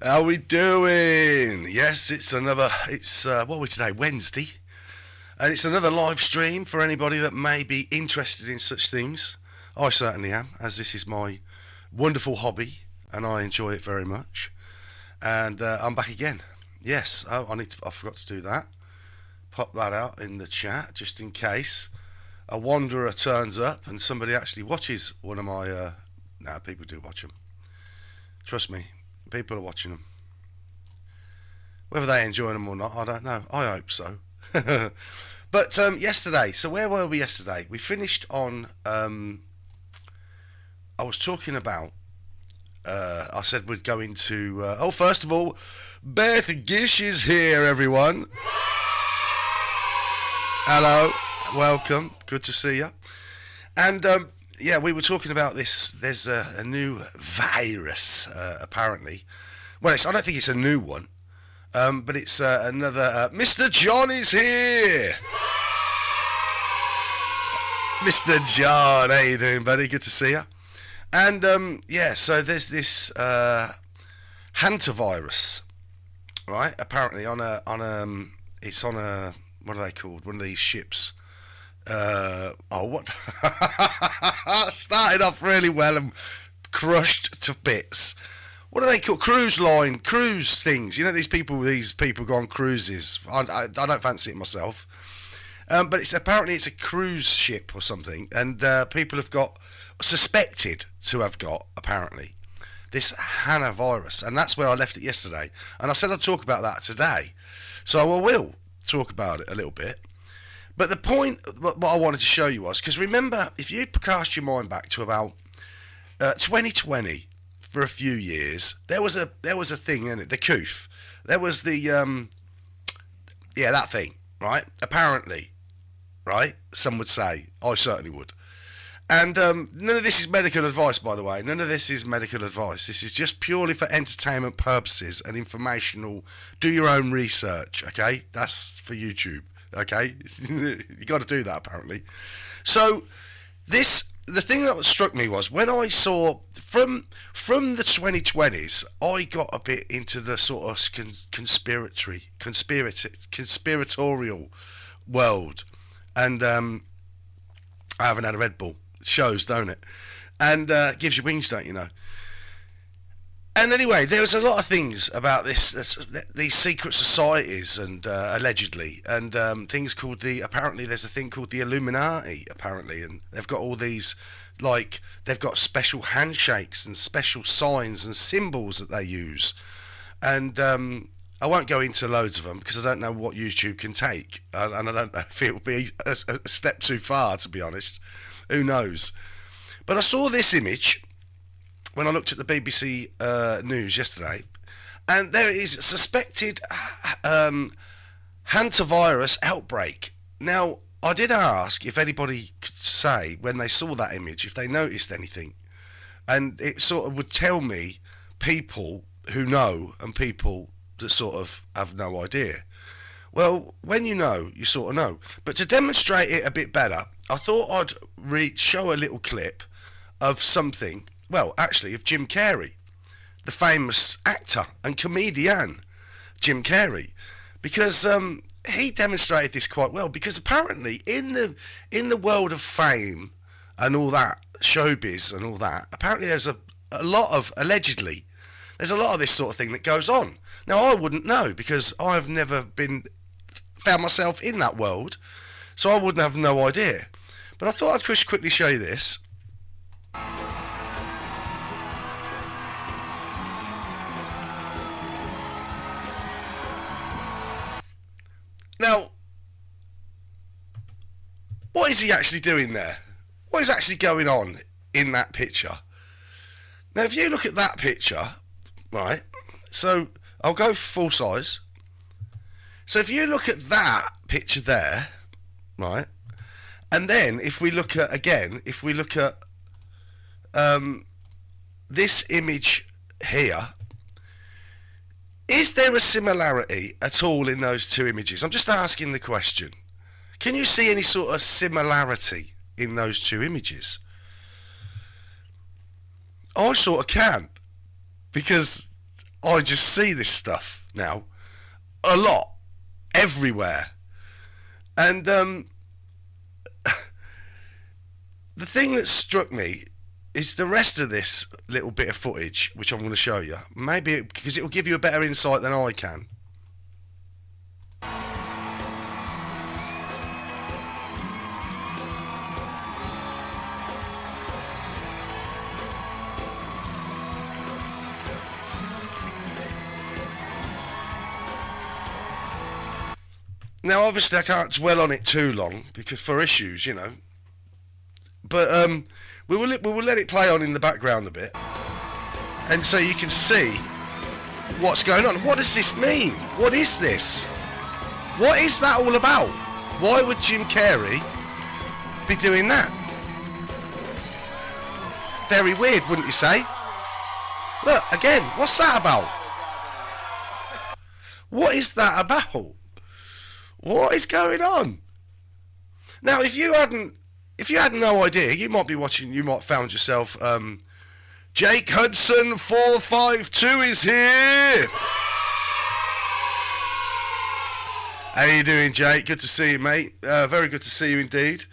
How we doing? Yes, what are we today? Wednesday. And it's another live stream for anybody that may be interested in such things. I certainly am, as this is my wonderful hobby and I enjoy it very much. And I'm back again. Yes, I forgot to do that. Pop that out in the chat just in case a wanderer turns up and somebody actually watches one of my. People do watch them. Trust me, people are watching them. Whether they enjoy them or not, I don't know. I hope so. But yesterday, so where were we yesterday? We finished on. I was talking about. I said we'd go into. First of all, Beth Gish is here, everyone. Hello, welcome. Good to see you. And we were talking about this. There's a new virus, apparently. Well, I don't think it's a new one, but it's another. Mr. John is here. Mr. John, how you doing, buddy? Good to see you. And so there's this Hantavirus, right? Apparently it's on a. What are they called? One of these ships. What? Started off really well and crushed to bits. What are they called? Cruise things. You know, these people go on cruises. I don't fancy it myself. But it's a cruise ship or something, and people have got suspected to have got apparently this Hantavirus, and that's where I left it yesterday. And I said I'd talk about that today, so I will talk about it a little bit. But the point, what I wanted to show you was, because remember, if you cast your mind back to about 2020, for a few years, there was a thing in it, the coof. There was the that thing, right? Apparently, right? Some would say, I certainly would. And none of this is medical advice, by the way. None of this is medical advice. This is just purely for entertainment purposes and informational. Do your own research, okay? That's for YouTube, okay? You got to do that, apparently. So the thing that struck me was when I saw from the 2020s, I got a bit into the sort of conspiratorial world, and I haven't had a Red Bull. It shows, don't it? And gives you wings, don't you know? And anyway, there was a lot of things about these secret societies, and allegedly, and things called apparently there's a thing called the Illuminati, apparently, and they've got all these, like, they've got special handshakes and special signs and symbols that they use. And I won't go into loads of them because I don't know what YouTube can take, and I don't know if it will be a step too far, to be honest. Who knows? But I saw this image when I looked at the BBC news yesterday, and there is suspected Hantavirus outbreak. Now, I did ask if anybody could say when they saw that image if they noticed anything, and it sort of would tell me people who know and people that sort of have no idea. Well, when you know, you sort of know. But to demonstrate it a bit better, I thought I'd show a little clip of something. Well, actually, of Jim Carrey, the famous actor and comedian Jim Carrey, because he demonstrated this quite well. Because apparently, in the world of fame and all that, showbiz and all that, apparently there's a lot of, allegedly, there's a lot of this sort of thing that goes on. Now, I wouldn't know because I've never found myself in that world, so I wouldn't have no idea. But I thought I'd just quickly show you this. Now, what is he actually doing there? What is actually going on in that picture? Now, if you look at that picture, right, so I'll go full size. So if you look at that picture there, right, and then if we look at this image here, is there a similarity at all in those two images? I'm just asking the question. Can you see any sort of similarity in those two images? I sort of can, because I just see this stuff now a lot, everywhere. And the thing that struck me is the rest of this little bit of footage, which I'm going to show you. Maybe because it will give you a better insight than I can. Now, obviously, I can't dwell on it too long because for issues, you know. But we will let it play on in the background a bit, and so you can see what's going on. What does this mean? What is this? What is that all about? Why would Jim Carrey be doing that? Very weird, wouldn't you say? Look, again, what's that about? What is that about? What is going on? Now, if you had no idea, you might be watching, you might have found yourself, Jake Hudson 452 is here. How you doing, Jake? Good to see you, mate. Very good to see you indeed.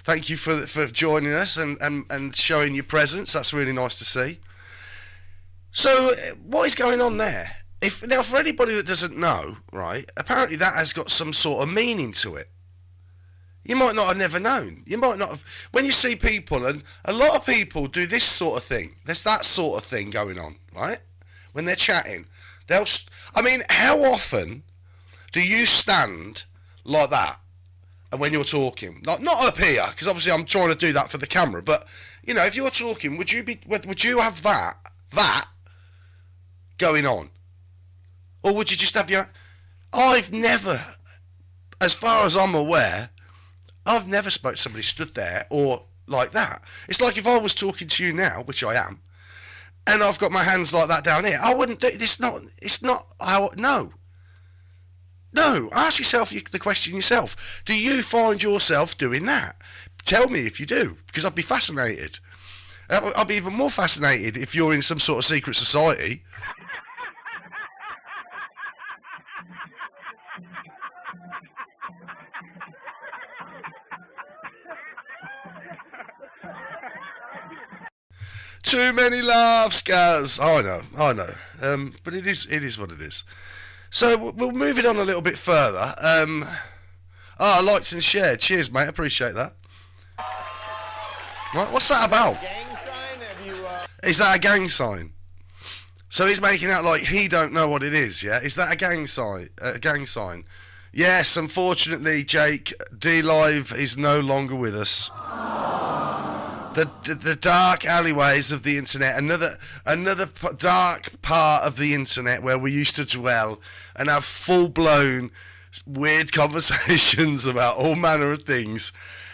Thank you for joining us and showing your presence. That's really nice to see. So, what is going on there? Now, for anybody that doesn't know, right, apparently that has got some sort of meaning to it. You might not have never known. You might not have. When you see people, and a lot of people do this sort of thing. There's that sort of thing going on, right? When they're chatting. I mean, how often do you stand like that when you're talking? Not up here, because obviously I'm trying to do that for the camera, but, you know, if you're talking, would you have that going on? Or would you just have your... I've never, as far as I'm aware, I've never spoke to somebody stood there or like that. It's like if I was talking to you now, which I am, and I've got my hands like that down here, I wouldn't do this. It's not how... No. Ask yourself the question yourself. Do you find yourself doing that? Tell me if you do, because I'd be fascinated. I'd be even more fascinated if you're in some sort of secret society. Too many laughs, guys. I know. But it is what it is. So we'll move it on a little bit further. Likes and shared. Cheers, mate. Appreciate that. Right, what's that about? Gang sign? Is that a gang sign? So he's making out like he don't know what it is. Yeah, is that a gang sign? A gang sign? Yes. Unfortunately, Jake, D-Live is no longer with us. The dark alleyways of the internet, another dark part of the internet where we used to dwell and have full-blown weird conversations about all manner of things,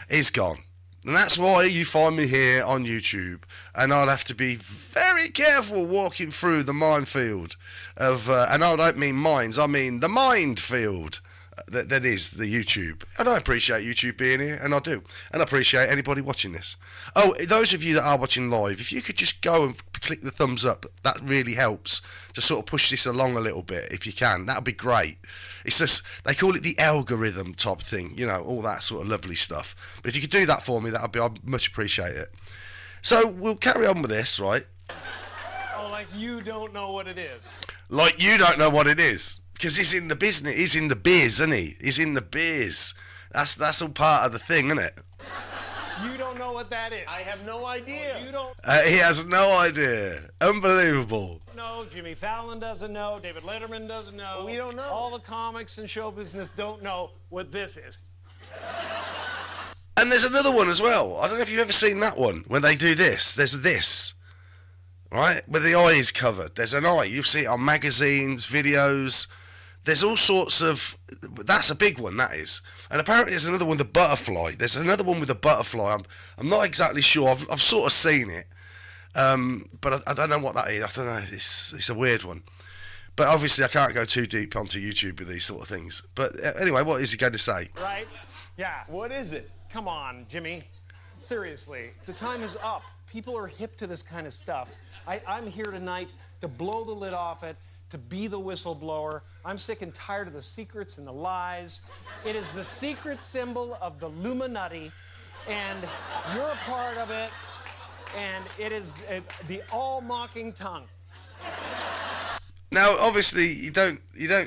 is gone. And that's why you find me here on YouTube, and I'll have to be very careful walking through the minefield of, and I don't mean mines, I mean the minefield that is the YouTube. And I appreciate YouTube being here, and I do. And I appreciate anybody watching this. Oh, those of you that are watching live, if you could just go and click the thumbs up, that really helps to sort of push this along a little bit, if you can. That would be great. It's just, they call it the algorithm type thing, you know, all that sort of lovely stuff. But if you could do that for me, I'd much appreciate it. So we'll carry on with this, right? Oh, like you don't know what it is. Like you don't know what it is. Because he's in the business, he's in the biz, isn't he? He's in the biz. That's all part of the thing, isn't it? You don't know what that is. I have no idea. You don't He has no idea. Unbelievable. know. Jimmy Fallon doesn't know. David Letterman doesn't know. We don't know. All the comics and show business don't know what this is. And there's another one as well. I don't know if you've ever seen that one. When they do this, there's this. Right? Where the eye is covered. There's an eye. You see it on magazines, videos. There's all sorts of... That's a big one, that is. And apparently there's another one, the butterfly. There's another one with a butterfly. I'm not exactly sure. I've sort of seen it. But I don't know what that is. I don't know. It's a weird one. But obviously I can't go too deep onto YouTube with these sort of things. But anyway, what is he going to say? Right? Yeah. What is it? Come on, Jimmy. Seriously, the time is up. People are hip to this kind of stuff. I'm here tonight to blow the lid off it, to be the whistleblower. I'm sick and tired of the secrets and the lies. It is the secret symbol of the Illuminati, and you're a part of it, and it is the all-mocking tongue. Now, obviously, you don't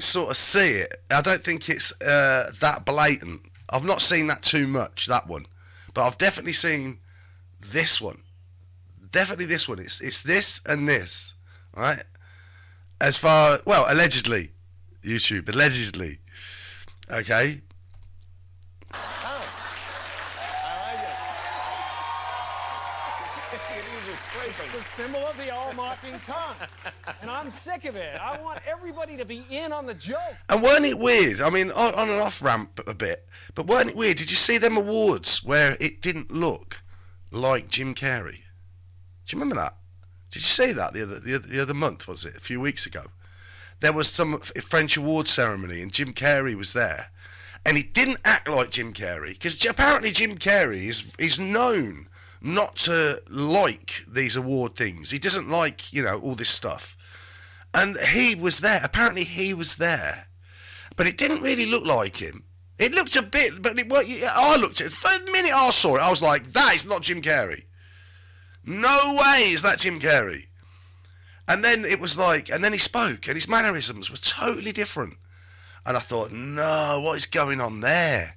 sort of see it. I don't think it's that blatant. I've not seen that too much, that one, but I've definitely seen this one. Definitely this one. It's this and this, right? As far, well, allegedly, YouTube, allegedly, okay. It's the symbol of the all-mocking tongue. And I'm sick of it. I want everybody to be in on the joke. And weren't it weird? I mean, on and off ramp a bit, but weren't it weird? Did you see them awards where it didn't look like Jim Carrey? Do you remember that? Did you see that the other month, was it? A few weeks ago. There was some French award ceremony and Jim Carrey was there. And he didn't act like Jim Carrey, because apparently Jim Carrey is known not to like these award things. He doesn't like, you know, all this stuff. And he was there. Apparently he was there. But it didn't really look like him. It looked a bit, but I looked at it. For the minute I saw it, I was like, that is not Jim Carrey. No way is that Jim Carrey. And then it was like, and then he spoke, and his mannerisms were totally different. And I thought, no, what is going on there?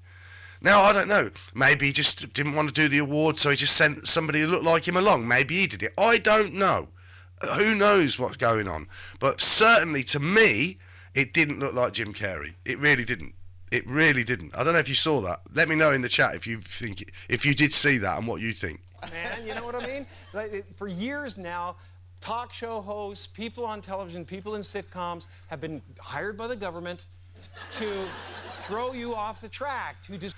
Now, I don't know. Maybe he just didn't want to do the award, so he just sent somebody who looked like him along. Maybe he did it. I don't know. Who knows what's going on? But certainly, to me, it didn't look like Jim Carrey. It really didn't. It really didn't. I don't know if you saw that. Let me know in the chat if you did see that and what you think. Man, you know what I mean? For years now, talk show hosts, people on television, people in sitcoms have been hired by the government to throw you off the track, to just...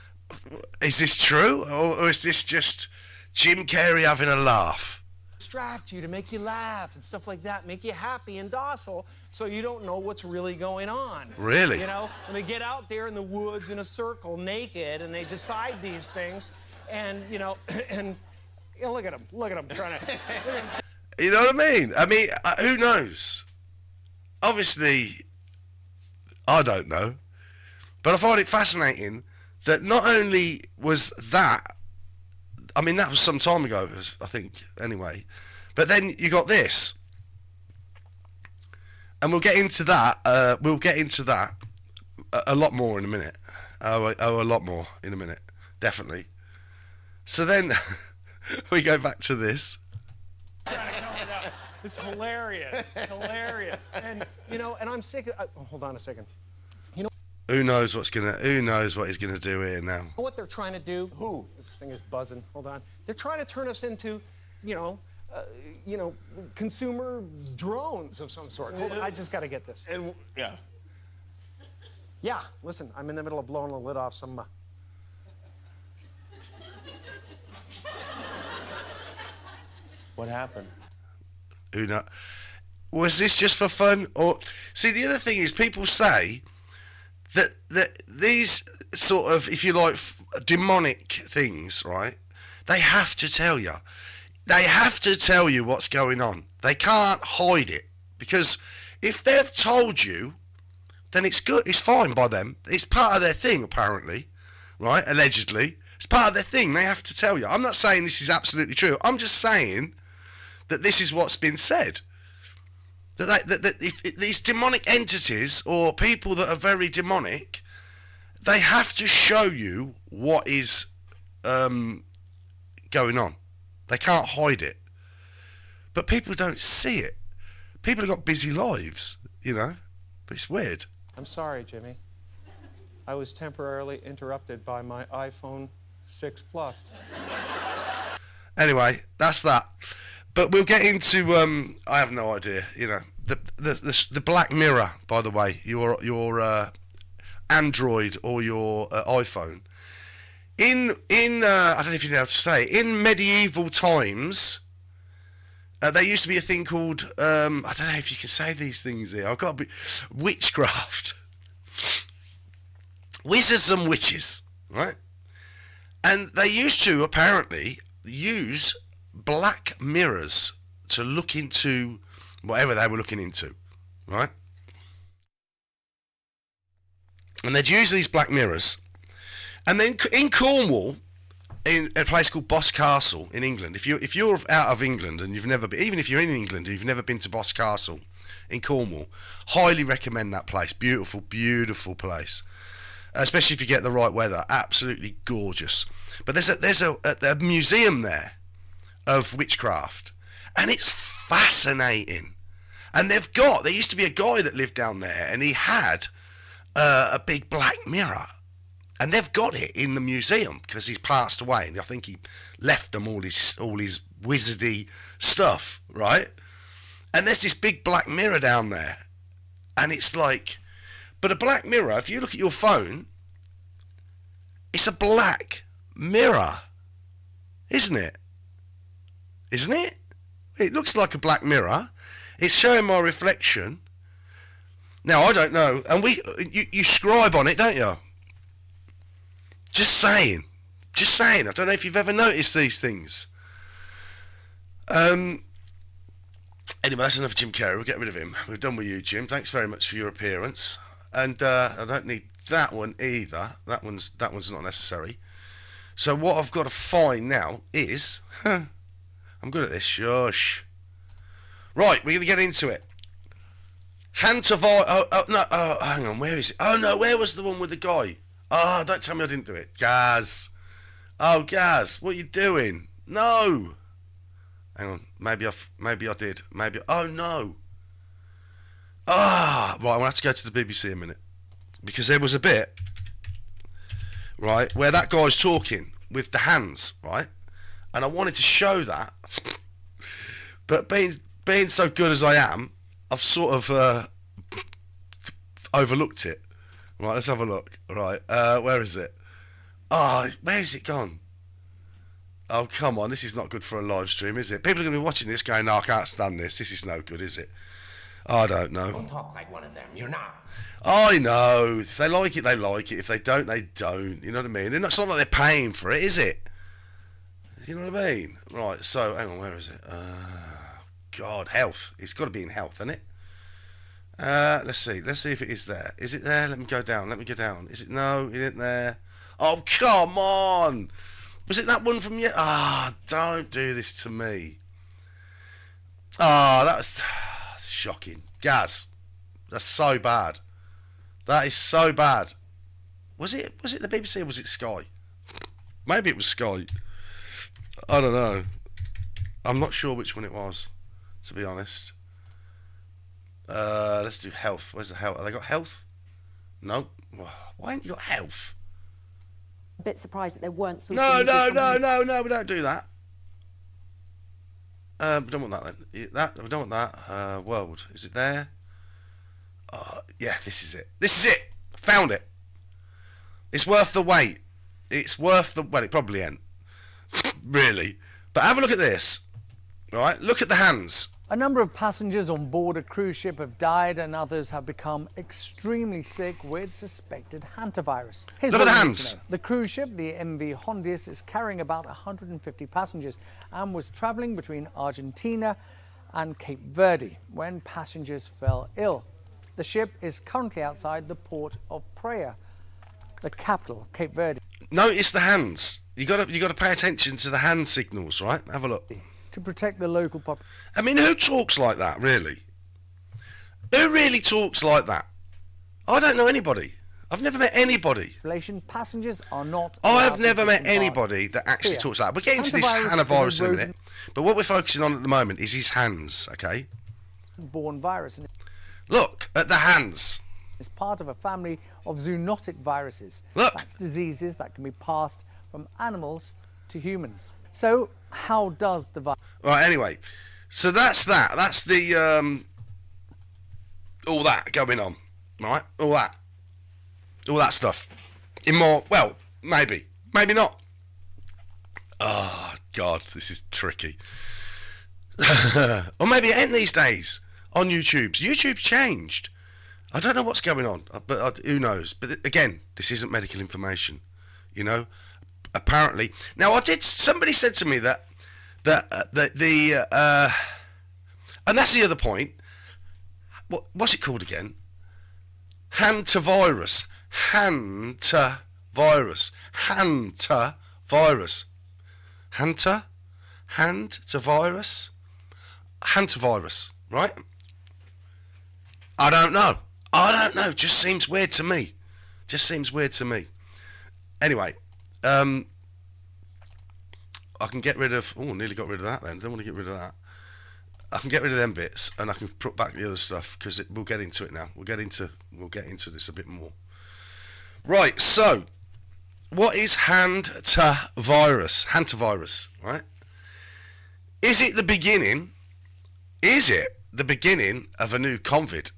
Is this true, or is this just Jim Carrey having a laugh? Distract you, to make you laugh and stuff like that, make you happy and docile, so you don't know what's really going on. Really? You know, when they get out there in the woods in a circle, naked, and they decide these things, and, you know, and you know, look at them trying to... You know what I mean? I mean, who knows? Obviously, I don't know. But I find it fascinating that not only was that, I mean, that was some time ago, I think, anyway. But then you got this. And we'll get into that. A lot more in a minute. Oh, a lot more in a minute. Definitely. So then we go back to this. It's hilarious, hilarious. And, you know, and I'm sick of... hold on a second. You know... Who knows what he's gonna do here now? What they're trying to do? Who? This thing is buzzing. Hold on. They're trying to turn us into, you know, consumer drones of some sort. Hold on, I just got to get this. And yeah. Yeah. Listen, I'm in the middle of blowing the lid off some. What happened? Who knows? Was this just for fun, or see? The other thing is, people say that these sort of, if you like, demonic things, right? They have to tell you. They have to tell you what's going on. They can't hide it, because if they've told you, then it's good. It's fine by them. It's part of their thing, apparently, right? Allegedly, it's part of their thing. They have to tell you. I'm not saying this is absolutely true. I'm just saying that this is what's been said. That if these demonic entities or people that are very demonic, they have to show you what is going on. They can't hide it. But people don't see it. People have got busy lives, you know. But it's weird. I'm sorry, Jimmy. I was temporarily interrupted by my iPhone 6 Plus. Anyway, that's that. But we'll get into I have no idea, you know, the Black Mirror, by the way, your Android or your iPhone. In I don't know if you know how to say it, in medieval times, there used to be a thing called I don't know if you can say these things here. I've got to be witchcraft, wizards and witches, right? And they used to apparently use black mirrors to look into whatever they were looking into, right? And they'd use these black mirrors. And then in Cornwall, in a place called Boscastle in England, if you're out of England and you've never been, even if you're in England and you've never been to Boscastle in Cornwall, highly recommend that place. Beautiful, beautiful place. Especially if you get the right weather, absolutely gorgeous. But there's a museum there of witchcraft, and it's fascinating. And there used to be a guy that lived down there, and he had a big black mirror, and they've got it in the museum because he's passed away, and I think he left them all his wizardy stuff, right? And there's this big black mirror down there, and it's like, but a black mirror, if you look at your phone, it's a black mirror, isn't it? Isn't it? It looks like a black mirror. It's showing my reflection. Now, I don't know. And you scribe on it, don't you? Just saying. Just saying. I don't know if you've ever noticed these things. Anyway, that's enough of Jim Carrey. We'll get rid of him. We're done with you, Jim. Thanks very much for your appearance. And I don't need that one either. That one's not necessary. So what I've got to find now is... I'm good at this. Shush. Right, we're going to get into it. Hantavirus. Oh, hang on. Where is it? Oh, no. Where was the one with the guy? Oh, don't tell me I didn't do it. Gaz. Oh, Gaz. What are you doing? No. Hang on. Maybe I did. Maybe. Oh, no. Right, I'm going to have to go to the BBC a minute. Because there was a bit, right, where that guy's talking with the hands, right? And I wanted to show that. But being so good as I am, I've sort of overlooked it. Right, let's have a look. Right, where is it? Oh, where is it gone? Oh, come on, this is not good for a live stream, is it? People are going to be watching this going, no, I can't stand this. This is no good, is it? I don't know. Don't talk like one of them. You're not. I know. If they like it, they like it. If they don't, they don't. You know what I mean? It's not like they're paying for it, is it? You know what I mean? Right, so, hang on, where is it? God, health. It's got to be in health, isn't it? Let's see. Let's see if it is there. Is it there? Let me go down. Let me go down. Is it? No, it isn't there. Oh, come on. Was it that one from you? Don't do this to me. That's shocking. Gaz, that's so bad. That is so bad. Was it the BBC or was it Sky? Maybe it was Sky. I don't know. I'm not sure which one it was, to be honest. Let's do health. Where's the health? Have they got health? No. Why ain't you got health? A bit surprised that there weren't some. No, we don't do that. We don't want that then. We don't want that. World. Is it there? Yeah, this is it. This is it. Found it. It's worth the wait. It's worth the... Well, it probably ain't. Really. But have a look at this. Right? Look at the hands. A number of passengers on board a cruise ship have died and others have become extremely sick with suspected hantavirus. Here's Look at what the you need hands. to know. The cruise ship, the MV Hondius, is carrying about 150 passengers and was travelling between Argentina and Cape Verde when passengers fell ill. The ship is currently outside the port of Praia, the capital, Cape Verde. Notice the hands. You got to pay attention to the hand signals, right? Have a look. To protect the local population. I mean, who talks like that, really? Who really talks like that? I don't know anybody. I've never met anybody. Passengers are not. I've never met anybody that actually talks like that. We'll get into this Hantavirus in a minute. But what we're focusing on at the moment is his hands, okay? Born virus. Look at the hands. It's part of a family of zoonotic viruses. Look. That's diseases that can be passed from animals to humans. So how does the virus... Right, anyway. So that's that. That's the, all that going on, right? All that stuff. In more, well, maybe not. Oh, God, this is tricky. Or maybe it ain't these days on YouTube's changed. I don't know what's going on, but who knows? But again, this isn't medical information, you know. Apparently, now somebody said to me that and that's the other point. What's it called again? Hantavirus. Hantavirus. Hantavirus. Hantavirus? Hantavirus, right? I don't know. Just seems weird to me. Anyway, I can get rid of... Oh, nearly got rid of that then. Don't want to get rid of that. I can get rid of them bits, and I can put back the other stuff, because we'll get into it now. We'll get into this a bit more. Right, so, what is Hantavirus? Hantavirus, right? Is it the beginning of a new COVID?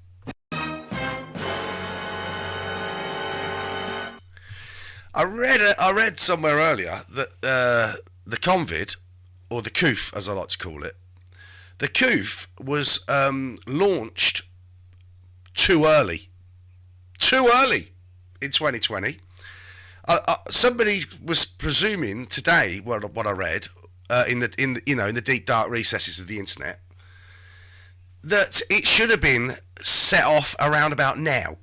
I read somewhere earlier that the COVID, or the COOF as I like to call it, the COOF was launched too early in 2020. Somebody was presuming today, what I read in the deep dark recesses of the internet, that it should have been set off around about now.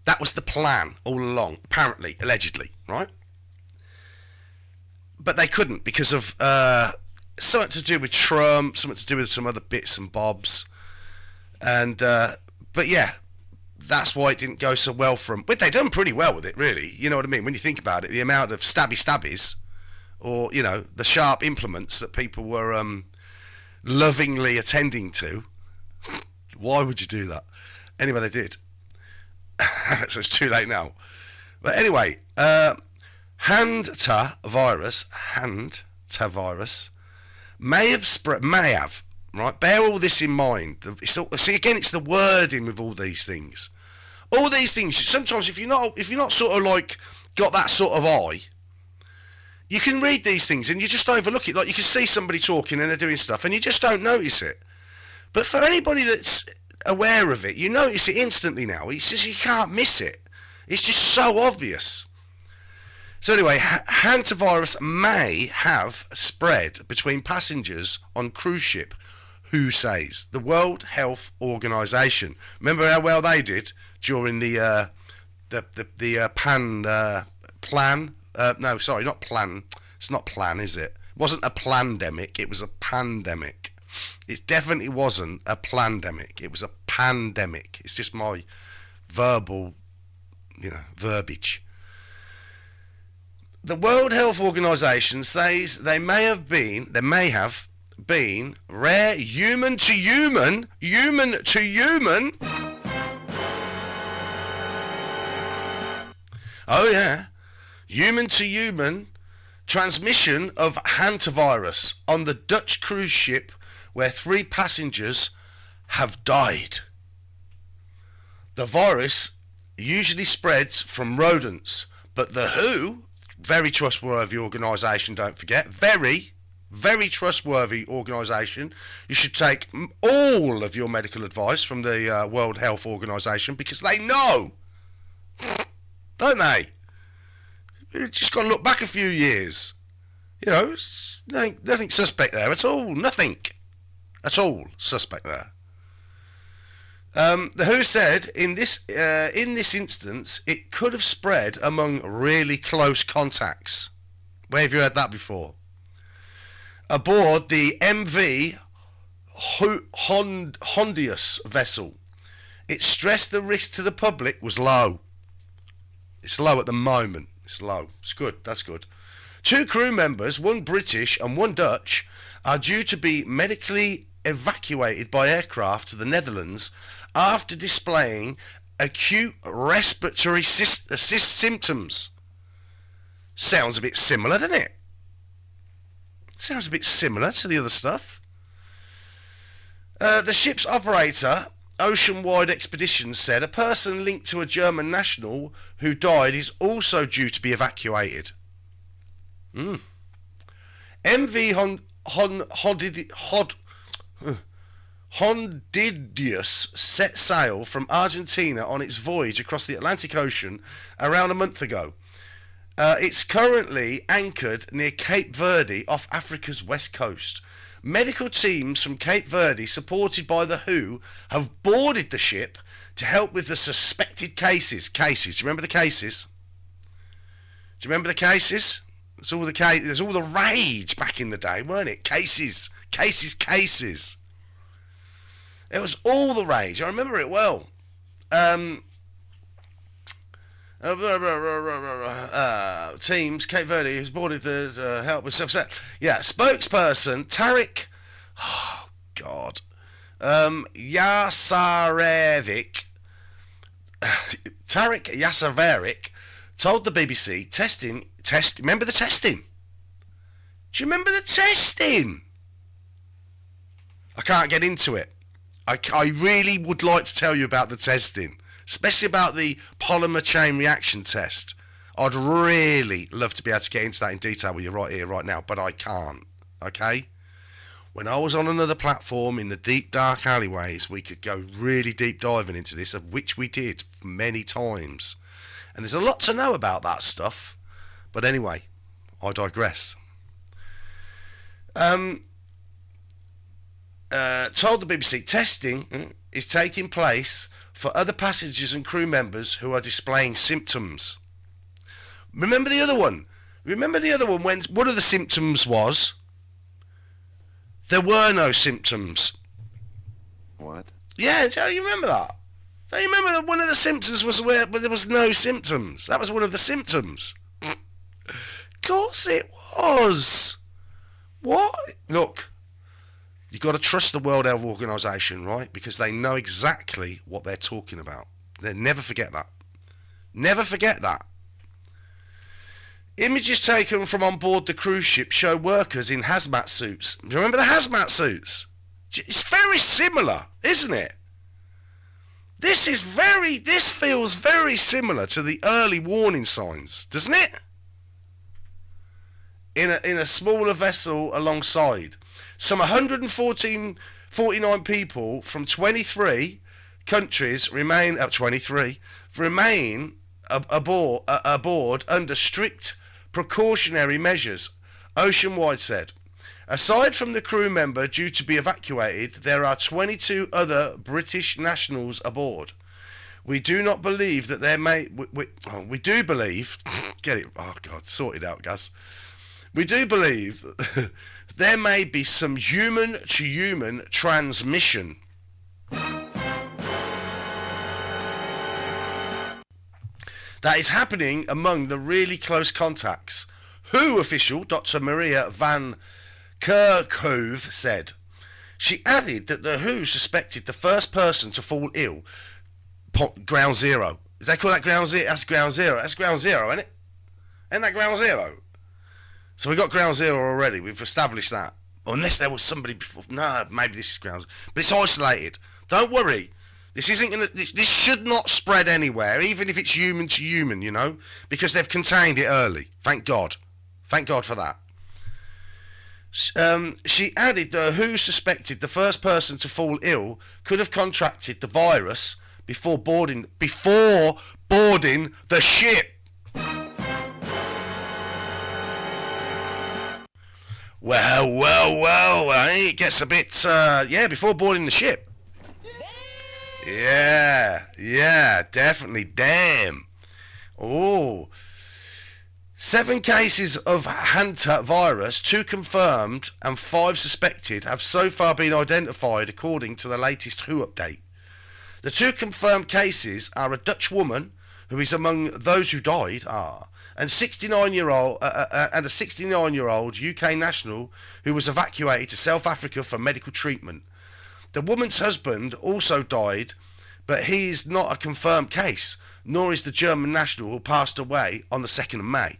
That was the plan all along, apparently, allegedly, right? But they couldn't because of something to do with Trump, something to do with some other bits and bobs. And, but yeah, that's why it didn't go so well for them. But they done pretty well with it, really. You know what I mean? When you think about it, the amount of stabbies, or, you know, the sharp implements that people were lovingly attending to. Why would you do that? Anyway, they did. So it's too late now. But anyway, Hantavirus may have spread, right? Bear all this in mind. See, again, it's the wording with all these things. All these things, sometimes if you're not sort of like got that sort of eye, you can read these things and you just overlook it. Like you can see somebody talking and they're doing stuff and you just don't notice it. But for anybody that's aware of it, you notice it instantly now. It's just, you can't miss it. It's just so obvious. So anyway, hantavirus may have spread between passengers on cruise ship. Who says? The World Health Organization. Remember how well they did during the plan? No, sorry, not plan. It's not plan, is it? It wasn't a plandemic. It was a pandemic. It definitely wasn't a plandemic. It was a pandemic. It's just my verbal, verbiage. The World Health Organization says they may have been rare human to human. Oh yeah, human to human transmission of hantavirus on the Dutch cruise ship where 3 passengers have died. The virus usually spreads from rodents, but the WHO, very trustworthy organisation, don't forget, very, very trustworthy organisation. You should take all of your medical advice from the World Health Organisation because they know, don't they? You just got to look back a few years. Nothing suspect there at all. Nothing at all suspect there. The WHO said in this instance it could have spread among really close contacts. Where have you heard that before? Aboard the MV Hondius vessel, it stressed the risk to the public was low. It's low at the moment. It's low. It's good. That's good. 2 crew members, 1 British and 1 Dutch, are due to be medically evacuated by aircraft to the Netherlands after displaying acute respiratory symptoms. Sounds a bit similar, doesn't it? Sounds a bit similar to the other stuff. The ship's operator, Ocean-Wide Expeditions, said a person linked to a German national who died is also due to be evacuated. MV Hondidius set sail from Argentina on its voyage across the Atlantic Ocean around a month ago. It's currently anchored near Cape Verde off Africa's west coast. Medical teams from Cape Verde, supported by the WHO, have boarded the ship to help with the suspected cases. Do you remember the cases? Do you remember the cases? There's all the rage back in the day, weren't it? Cases. It was all the rage. I remember it well. Teams, Cape Verde has boarded the help with stuff. Yeah, spokesperson Tariq. Oh God, Yasarevic. Tariq Yasarevic told the BBC remember the testing? Do you remember the testing? I can't get into it. I really would like to tell you about the testing, especially about the polymer chain reaction test. I'd really love to be able to get into that in detail with you right here, right now, but I can't, okay? When I was on another platform in the deep, dark alleyways, we could go really deep diving into this, of which we did many times. And there's a lot to know about that stuff. But anyway, I digress. Told the BBC testing is taking place for other passengers and crew members who are displaying symptoms. Remember the other one when one of the symptoms was there were no symptoms. What? Yeah, do you remember that? Do you remember that one of the symptoms was where there was no symptoms? That was one of the symptoms. Of course it was. What? Look, you've got to trust the World Health Organization, right? Because they know exactly what they're talking about. They never forget that. Never forget that. Images taken from on board the cruise ship show workers in hazmat suits. Do you remember the hazmat suits? It's very similar, isn't it? This feels very similar to the early warning signs, doesn't it? In a smaller vessel alongside. Some 149 people from 23 countries remain aboard under strict precautionary measures, Oceanwide said. Aside from the crew member due to be evacuated, there are 22 other British nationals aboard. We do not believe that there may... We do believe... Get it... Oh, God, sort it out, Gus. We do believe that there may be some human-to-human transmission. That is happening among the really close contacts. WHO official Dr. Maria van Kerkhove said. She added that the WHO suspected the first person to fall ill, ground zero. They call that ground zero? That's ground zero. That's ground zero, isn't it? Isn't that ground zero? So we got ground zero already. We've established that. Unless there was somebody before. No, maybe this is ground zero. But it's isolated. Don't worry. This isn't gonna. This should not spread anywhere, even if it's human to human, you know, because they've contained it early. Thank God. Thank God for that. She added that WHO suspected the first person to fall ill could have contracted the virus before boarding the ship. Well, it gets a bit, before boarding the ship. Yeah, definitely, damn. Oh. 7 cases of Hantavirus, 2 confirmed and 5 suspected, have so far been identified according to the latest WHO update. The 2 confirmed cases are a Dutch woman, who is among those who died, and a 69-year-old UK national who was evacuated to South Africa for medical treatment. The woman's husband also died, but he is not a confirmed case, nor is the German national who passed away on the 2nd of May.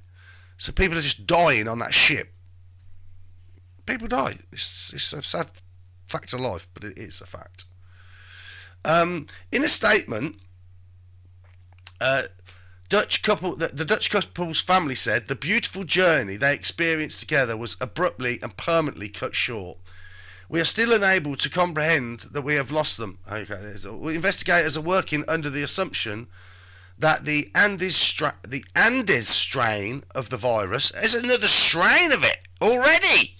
So people are just dying on that ship. People die. It's a sad fact of life, but it is a fact. In a statement, the Dutch couple's family said the beautiful journey they experienced together was abruptly and permanently cut short. We are still unable to comprehend that we have lost them. Okay, investigators are working under the assumption that the Andes strain of the virus is another strain of it already.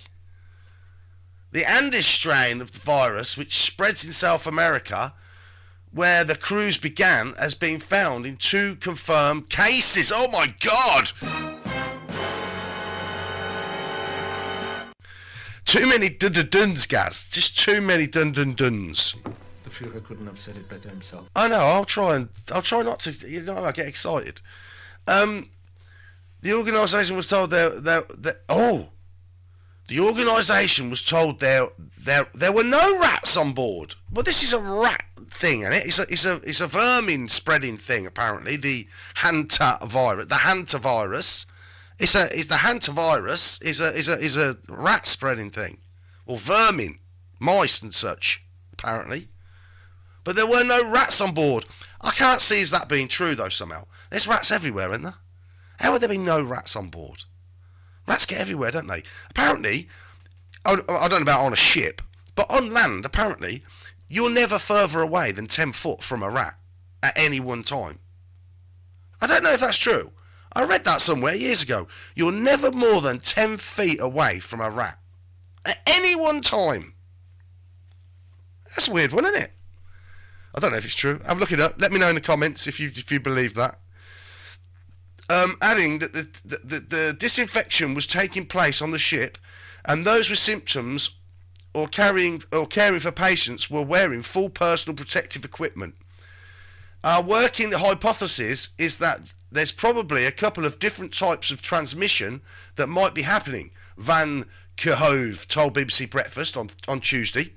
The Andes strain of the virus, which spreads in South America, where the cruise began, has been found in 2 confirmed cases. Oh my God! Too many dun-dun-duns, Gaz. Just too many dun-dun-duns. The Führer couldn't have said it better himself. I know. I'll try not to. You know, I get excited. The organisation was told the organisation was told there were no rats on board. Well, this is a rat thing, isn't it? It's a vermin spreading thing. Apparently, the Hantavirus. The Hantavirus. It's the Hantavirus is a rat spreading thing, or vermin, mice and such. Apparently, but there were no rats on board. I can't see as that being true though. Somehow, there's rats everywhere, isn't there? How would there be no rats on board? Rats get everywhere, don't they? Apparently, I don't know about on a ship, but on land, apparently, you're never further away than 10 foot from a rat at any one time. I don't know if that's true. I read that somewhere years ago. You're never more than 10 feet away from a rat at any one time. That's a weird one, isn't it? I don't know if it's true. Have a look it up. Let me know in the comments if you believe that. Adding that the disinfection was taking place on the ship, and those with symptoms or caring for patients were wearing full personal protective equipment. Our working hypothesis is that there's probably a couple of different types of transmission that might be happening, Van Kerhove told BBC Breakfast on Tuesday.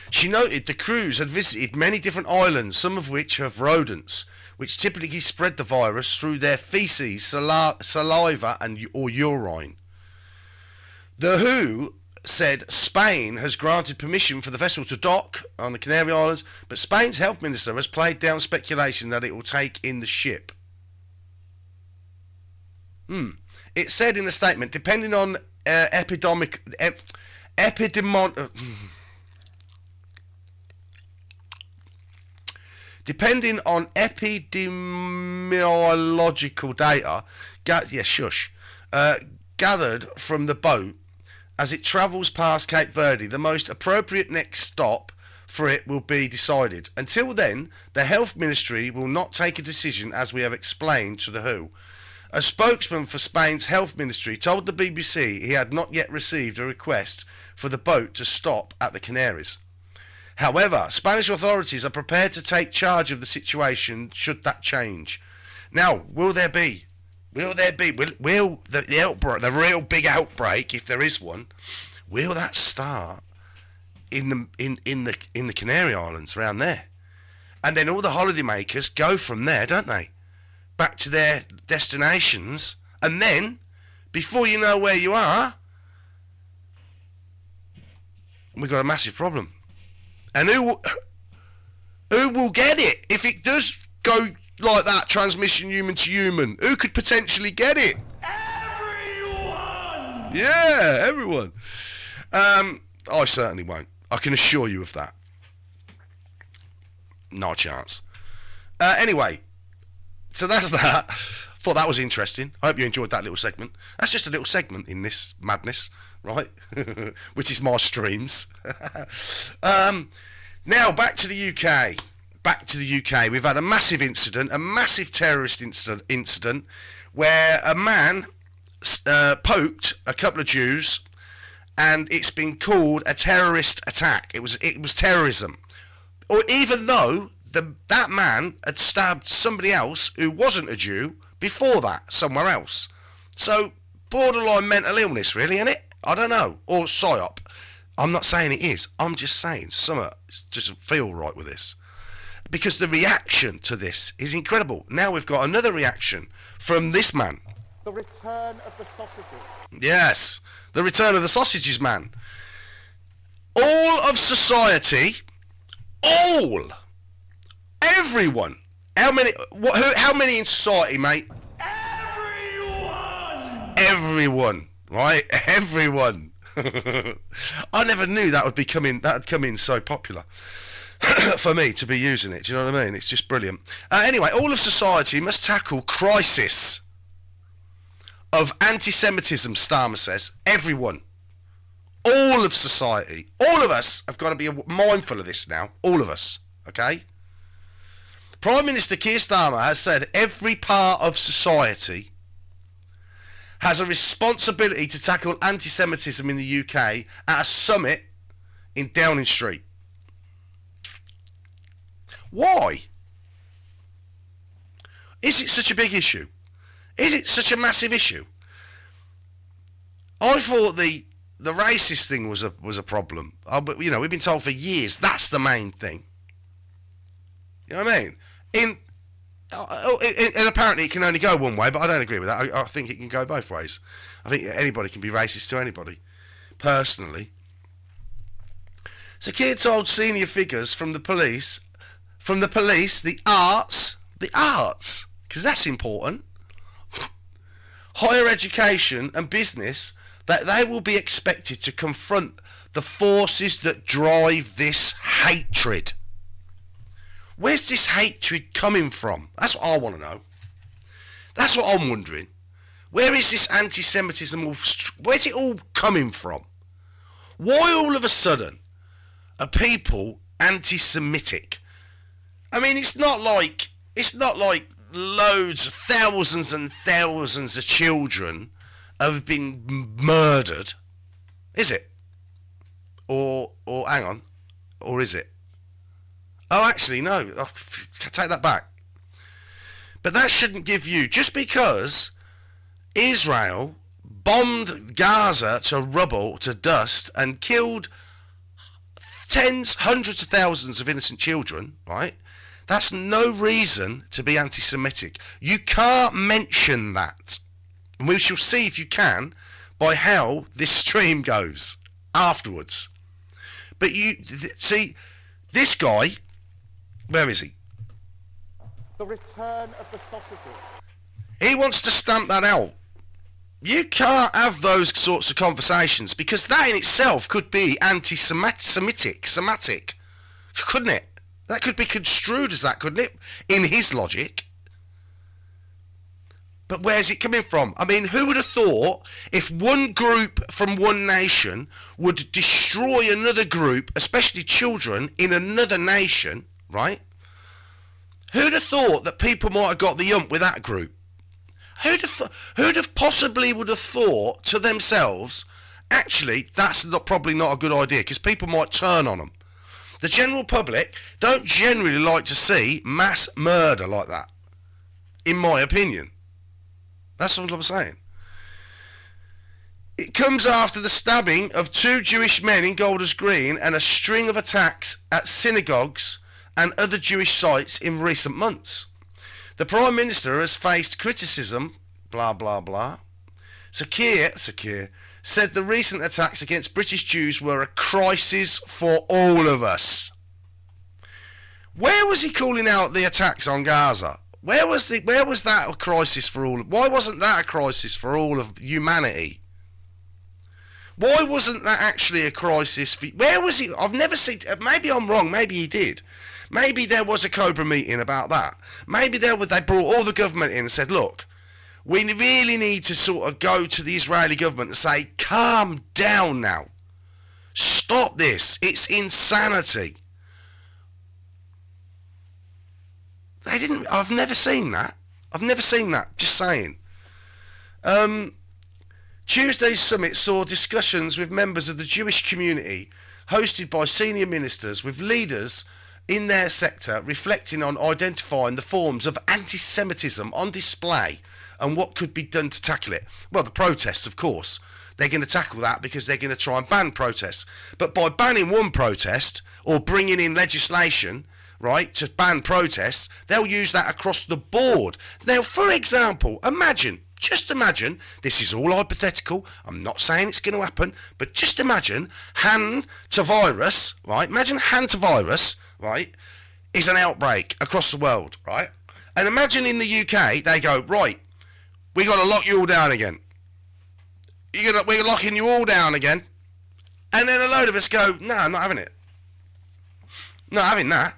She noted the crews had visited many different islands, some of which have rodents, which typically spread the virus through their feces, saliva or urine. The WHO said Spain has granted permission for the vessel to dock on the Canary Islands, but Spain's health minister has played down speculation that it will take in the ship. It said in the statement, depending on depending on epidemiological data, gathered from the boat as it travels past Cape Verde, the most appropriate next stop for it will be decided. Until then, the Health Ministry will not take a decision, as we have explained to the WHO. A spokesman for Spain's Health Ministry told the BBC he had not yet received a request for the boat to stop at the Canaries. However, Spanish authorities are prepared to take charge of the situation should that change. Now, will the outbreak, the real big outbreak, if there is one, will that start in the Canary Islands around there? And then all the holidaymakers go from there, don't they? Back to their destinations, and then before you know where you are, we've got a massive problem. And who will get it if it does go like that, transmission human to human? Who could potentially get it? Everyone! Yeah, everyone. I certainly won't. I can assure you of that. Not a chance. Anyway, so that's that. Thought that was interesting. I hope you enjoyed that little segment. That's just a little segment in this madness, right? Which is my streams. Now back to the UK. We've had a massive incident, a massive terrorist incident, where a man poked a couple of Jews, and it's been called a terrorist attack. It was terrorism, or even though that man had stabbed somebody else who wasn't a Jew before that somewhere else. So borderline mental illness, really, isn't it? I don't know, or psyop. I'm not saying it is. I'm just saying something doesn't feel right with this. Because the reaction to this is incredible. Now we've got another reaction from this man. The return of the sausages. Yes, the return of the sausages man. All of society, everyone. How many in society, mate? Everyone, right? Everyone. I never knew that would come in so popular for me to be using it. Do you know what I mean? It's just brilliant. Anyway, all of society must tackle crisis of anti-Semitism, Starmer says. Everyone. all of society, all of us have got to be mindful of this now. All of us, okay? Prime Minister Keir Starmer has said every part of society has a responsibility to tackle anti-Semitism in the UK at a summit in Downing Street. Why? Is it such a big issue? Is it such a massive issue? I thought the racist thing was a problem. But you know, we've been told for years that's the main thing. You know what I mean? And apparently it can only go one way, but I don't agree with that. I think it can go both ways. I think anybody can be racist to anybody, personally. So Keir told senior figures from the police, the arts, because that's important, higher education and business, that they will be expected to confront the forces that drive this hatred. Where's this hatred coming from? That's what I want to know. That's what I'm wondering. Where is this anti-Semitism? Where's it all coming from? Why all of a sudden are people anti-Semitic? I mean, it's not like loads, thousands and thousands of children have been murdered, is it? Or hang on, or is it? Oh, actually, no. I'll take that back. But that shouldn't give you... Just because Israel bombed Gaza to rubble, to dust, and killed tens, hundreds of thousands of innocent children, right? That's no reason to be anti-Semitic. You can't mention that. And we shall see if you can by how this stream goes afterwards. But see, this guy... Where is he? The return of the sausages. He wants to stamp that out. You can't have those sorts of conversations because that in itself could be anti-Semitic, couldn't it? That could be construed as that, couldn't it? In his logic. But where's it coming from? I mean, who would have thought if one group from one nation would destroy another group, especially children, in another nation, right? Who'd have thought that people might have got the ump with that group? Who'd have possibly would have thought to themselves, actually, that's probably not a good idea, because people might turn on them. The general public don't generally like to see mass murder like that, in my opinion. That's what I'm saying. It comes after the stabbing of 2 Jewish men in Golders Green and a string of attacks at synagogues and other Jewish sites in recent months. The Prime Minister has faced criticism, blah, blah, blah. So Keir said the recent attacks against British Jews were a crisis for all of us. Where was he calling out the attacks on Gaza? Where was that a crisis for all? Why wasn't that a crisis for all of humanity? Why wasn't that actually a crisis for... Where was he? I've never seen... Maybe I'm wrong. Maybe he did. Maybe there was a Cobra meeting about that. Maybe they brought all the government in and said, look, we really need to sort of go to the Israeli government and say, calm down now. Stop this. It's insanity. They didn't... I've never seen that. Just saying. Tuesday's summit saw discussions with members of the Jewish community hosted by senior ministers with leaders in their sector reflecting on identifying the forms of anti-Semitism on display and what could be done to tackle it. Well, the protests, of course. They're going to tackle that because they're going to try and ban protests. But by banning one protest or bringing in legislation, right, to ban protests, they'll use that across the board. Now, for example, just imagine, this is all hypothetical, I'm not saying it's going to happen, but just imagine Hantavirus, right? Imagine Hantavirus, right, is an outbreak across the world, right? And imagine in the UK, they go, right, we got to lock you all down again. We're locking you all down again. And then a load of us go, no, I'm not having it. Not having that,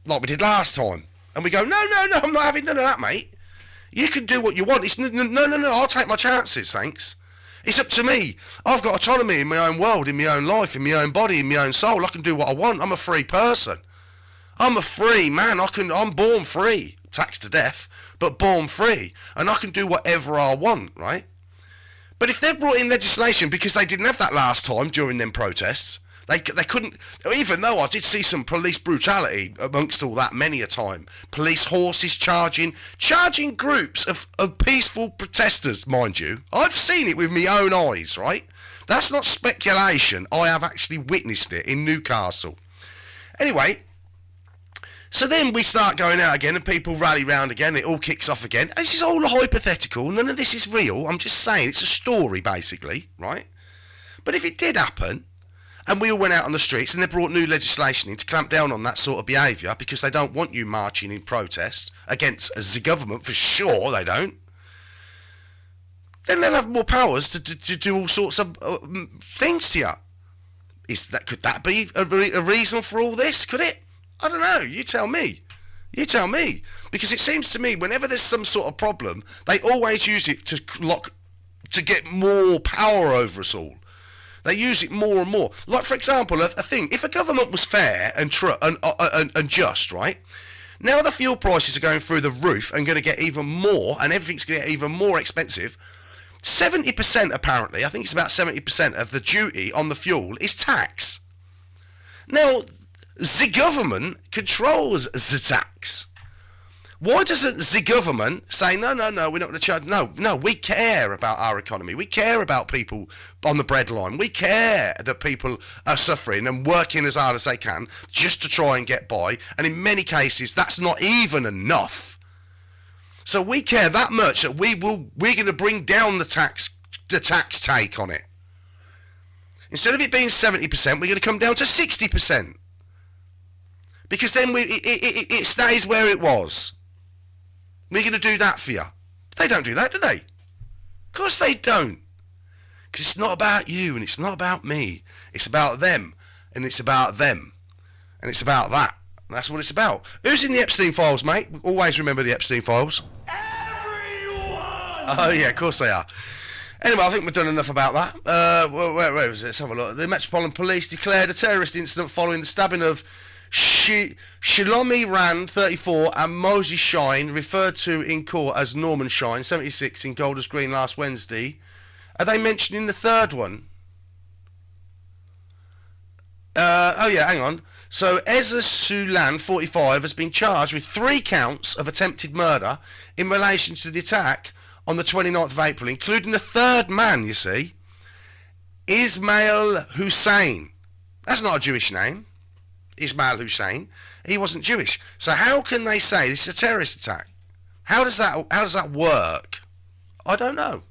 like we did last time. And we go, no, I'm not having none of that, mate. You can do what you want. It's no, I'll take my chances, thanks. It's up to me. I've got autonomy in my own world, in my own life, in my own body, in my own soul. I can do what I want. I'm a free person. I'm a free man. I'm born free, taxed to death, but born free, and I can do whatever I want, right? But if they've brought in legislation because they didn't have that last time during them protests, they couldn't, even though I did see some police brutality amongst all that many a time. Police horses charging groups of peaceful protesters, mind you. I've seen it with my own eyes, right? That's not speculation. I have actually witnessed it in Newcastle. Anyway, so then we start going out again and people rally round again. It all kicks off again. This is all hypothetical. None of this is real. I'm just saying it's a story, basically, right? But if it did happen, and we all went out on the streets and they brought new legislation in to clamp down on that sort of behaviour because they don't want you marching in protest against the government, for sure they don't, then they'll have more powers to do all sorts of things to you. Could that be a reason for all this? Could it? I don't know. You tell me. You tell me. Because it seems to me whenever there's some sort of problem, they always use it to get more power over us all. They use it more and more. Like, for example, a thing. If a government was fair and just, right? Now the fuel prices are going through the roof and going to get even more, and everything's going to get even more expensive. 70% apparently, I think it's about 70% of the duty on the fuel is tax. Now, the government controls the tax. Why doesn't the government say, no, we're not going to charge? No, we care about our economy. We care about people on the breadline. We care that people are suffering and working as hard as they can just to try and get by. And in many cases, that's not even enough. So we care that much that we're going to bring down the tax take on it. Instead of it being 70%, we're going to come down to 60%. Because then it stays where it was. We're going to do that for you. They don't do that, do they? Of course they don't. Because it's not about you and it's not about me. It's about them and it's about them. And it's about that. That's what it's about. Who's in the Epstein files, mate? Always remember the Epstein files. Everyone! Oh, yeah, of course they are. Anyway, I think we've done enough about that. Where was it? Let's have a look. The Metropolitan Police declared a terrorist incident following the stabbing of Shlomi Rand, 34, and Moses Shine, referred to in court as Norman Shine, 76, in Golders Green last Wednesday. Are they mentioning the third one? Hang on. So Ezra Sulan, 45, has been charged with 3 counts of attempted murder in relation to the attack on the 29th of April, including a third man, you see, Ismail Hussein. That's not a Jewish name. Ismail Hussein. He wasn't Jewish. So how can they say this is a terrorist attack? How does that work? I don't know.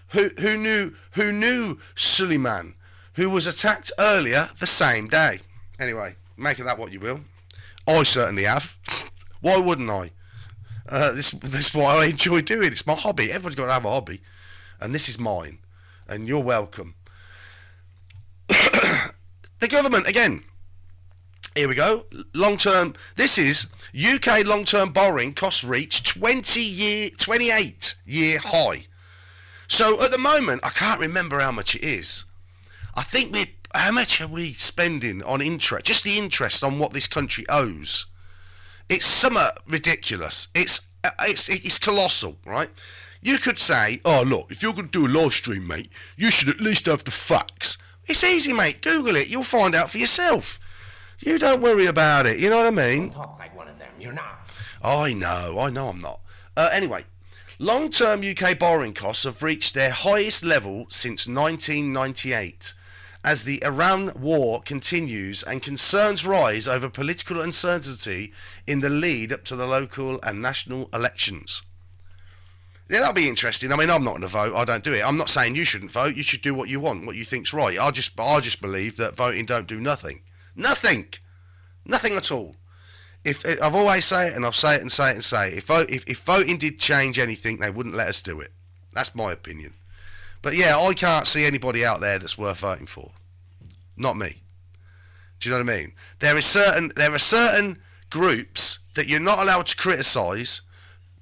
Who knew Suleiman, who was attacked earlier the same day? Anyway, make of that what you will. I certainly have. Why wouldn't I? This is what I enjoy doing. It's my hobby. Everybody's got to have a hobby, and this is mine. And you're welcome. The government again. Here we go. Long-term. This is UK long-term borrowing costs reach 28-year high. So at the moment, I can't remember how much it is. I think how much are we spending on interest? Just the interest on what this country owes. It's somewhat ridiculous. It's colossal, right? You could say, oh look, if you're going to do a live stream, mate, you should at least have the facts. It's easy, mate. Google it. You'll find out for yourself. You don't worry about it, you know what I mean? Don't talk like one of them, you're not. I know I'm not. Anyway, long-term UK borrowing costs have reached their highest level since 1998, as the Iran war continues and concerns rise over political uncertainty in the lead up to the local and national elections. Yeah, that'll be interesting. I mean, I'm not going to vote. I don't do it. I'm not saying you shouldn't vote. You should do what you want, what you think's right. I just believe that voting don't do nothing. Nothing at all. I've always say it, and I'll say it and say it and say it. If voting did change anything, they wouldn't let us do it. That's my opinion. But yeah, I can't see anybody out there that's worth voting for. Not me. Do you know what I mean? There are certain groups that you're not allowed to criticise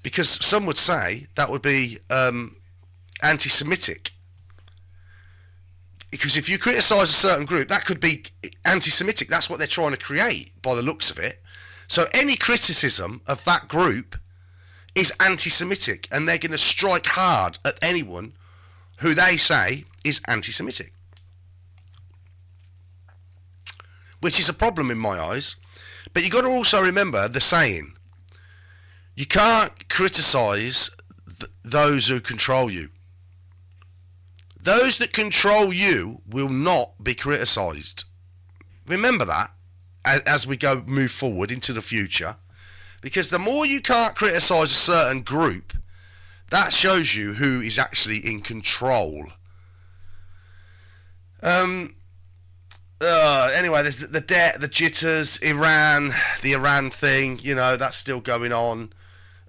because some would say that would be anti-Semitic. Because if you criticise a certain group, that could be anti-Semitic. That's what they're trying to create by the looks of it. So any criticism of that group is anti-Semitic, and they're going to strike hard at anyone who they say is anti-Semitic. Which is a problem in my eyes. But you've got to also remember the saying, you can't criticise those who control you. Those that control you will not be criticised. Remember that as we move forward into the future. Because the more you can't criticise a certain group, that shows you who is actually in control. Anyway, the debt, the jitters, Iran, the Iran thing, that's still going on.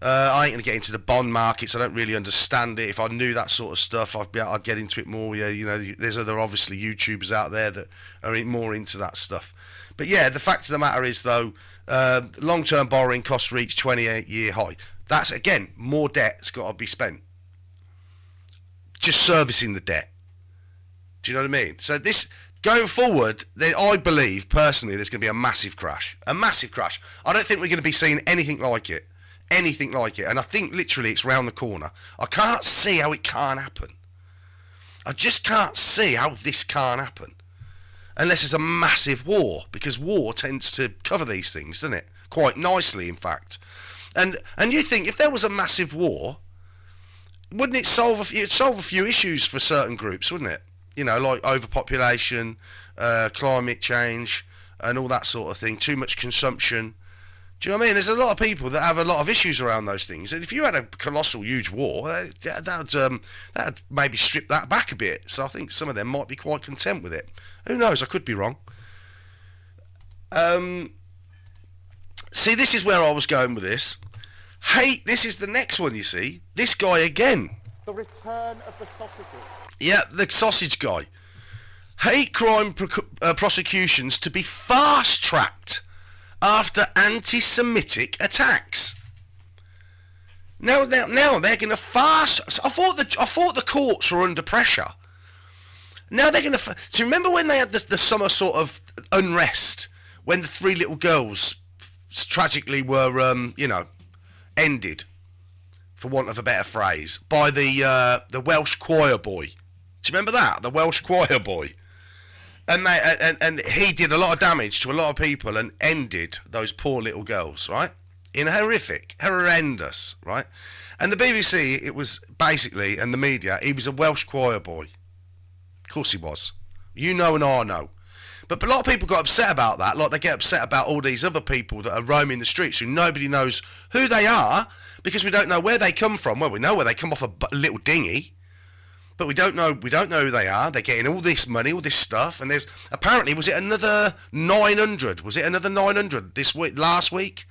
I ain't going to get into the bond markets. I don't really understand it. If I knew that sort of stuff, I'd get into it more. Yeah, there's other obviously YouTubers out there that are more into that stuff. But yeah, the fact of the matter is though, long-term borrowing costs reach 28-year high. That's again, more debt's got to be spent. Just servicing the debt. Do you know what I mean? So this going forward, I believe personally there's going to be a massive crash. A massive crash. I don't think we're going to be seeing anything like it. Anything like it. And I think literally it's round the corner. I can't see how it can't happen. I just can't see how this can't happen. Unless it's a massive war. Because war tends to cover these things, doesn't it? Quite nicely, in fact. And you think, if there was a massive war, wouldn't it solve a few issues for certain groups, wouldn't it? Like overpopulation, climate change, and all that sort of thing. Too much consumption. Do you know what I mean? There's a lot of people that have a lot of issues around those things. And if you had a colossal, huge war, that'd maybe strip that back a bit. So I think some of them might be quite content with it. Who knows? I could be wrong. See, this is where I was going with this. Hate, this is the next one, you see. This guy again. The return of the sausages. Yeah, the sausage guy. Hate crime prosecutions to be fast-tracked after anti-Semitic attacks. Now they're going to fast. I thought the courts were under pressure. Now they're going to. So remember when they had the summer sort of unrest, when the three little girls tragically were, ended, for want of a better phrase, by the Welsh choir boy. Do you remember that? The Welsh choir boy. And he did a lot of damage to a lot of people and ended those poor little girls, right? In horrendous, right? And the BBC, it was basically, and the media, he was a Welsh choir boy. Of course he was. You know and I know. But a lot of people got upset about that. Like they get upset about all these other people that are roaming the streets who nobody knows who they are because we don't know where they come from. Well, we know where they come off a little dinghy. But we don't know who they are. They're getting all this money, all this stuff, and there's apparently, was it another 900? Was it another 900 this week, last week?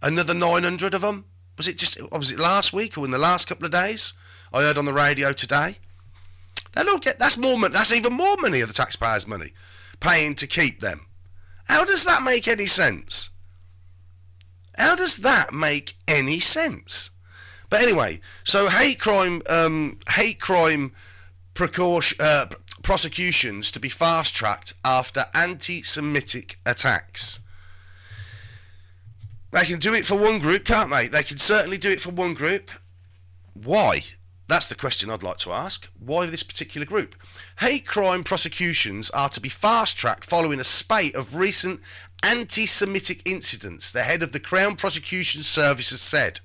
Another 900 of them? Was it last week or in the last couple of days? I heard on the radio today. That's more money. That's even more money of the taxpayers' money, paying to keep them. How does that make any sense? How does that make any sense? But anyway, so hate crime prosecutions to be fast-tracked after anti-Semitic attacks. They can do it for one group, can't they? They can certainly do it for one group. Why? That's the question I'd like to ask. Why this particular group? Hate crime prosecutions are to be fast-tracked following a spate of recent anti-Semitic incidents, the head of the Crown Prosecution Service has said.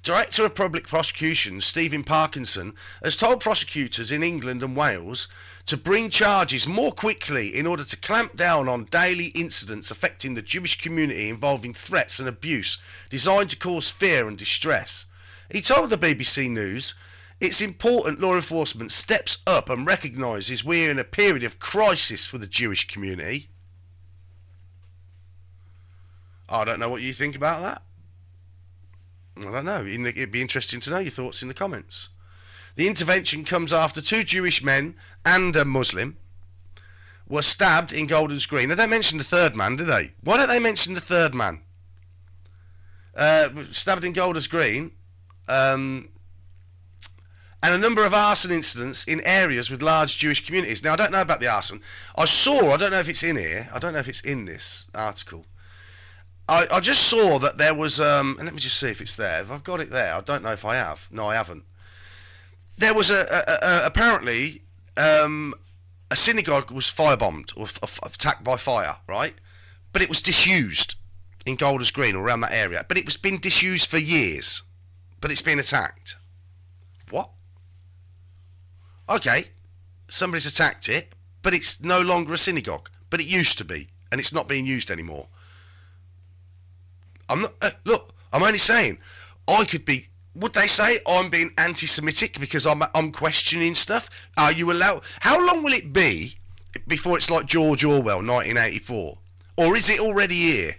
Director of Public Prosecutions, Stephen Parkinson, has told prosecutors in England and Wales to bring charges more quickly in order to clamp down on daily incidents affecting the Jewish community involving threats and abuse designed to cause fear and distress. He told the BBC News, "It's important law enforcement steps up and recognises we're in a period of crisis for the Jewish community." I don't know what you think about that. I don't know. It'd be interesting to know your thoughts in the comments. The intervention comes after two Jewish men and a Muslim were stabbed in Golders Green. They don't mention the third man, do they? Why don't they mention the third man? Stabbed in Golders Green and a number of arson incidents in areas with large Jewish communities. Now, I don't know about the arson. I don't know if it's in here, I don't know if it's in this article. I just saw that there was, and let me just see if it's there. If I've got it there, I don't know if I have. No, I haven't. There was apparently a synagogue was firebombed or attacked by fire, right? But it was disused in Golders Green or around that area. But it was been disused for years. But it's been attacked. What? Okay, somebody's attacked it, but it's no longer a synagogue. But it used to be, and it's not being used anymore. I'm not. Look, I'm only saying, I could be. Would they say I'm being anti-Semitic because I'm questioning stuff? Are you allowed? How long will it be before it's like George Orwell, 1984, or is it already here?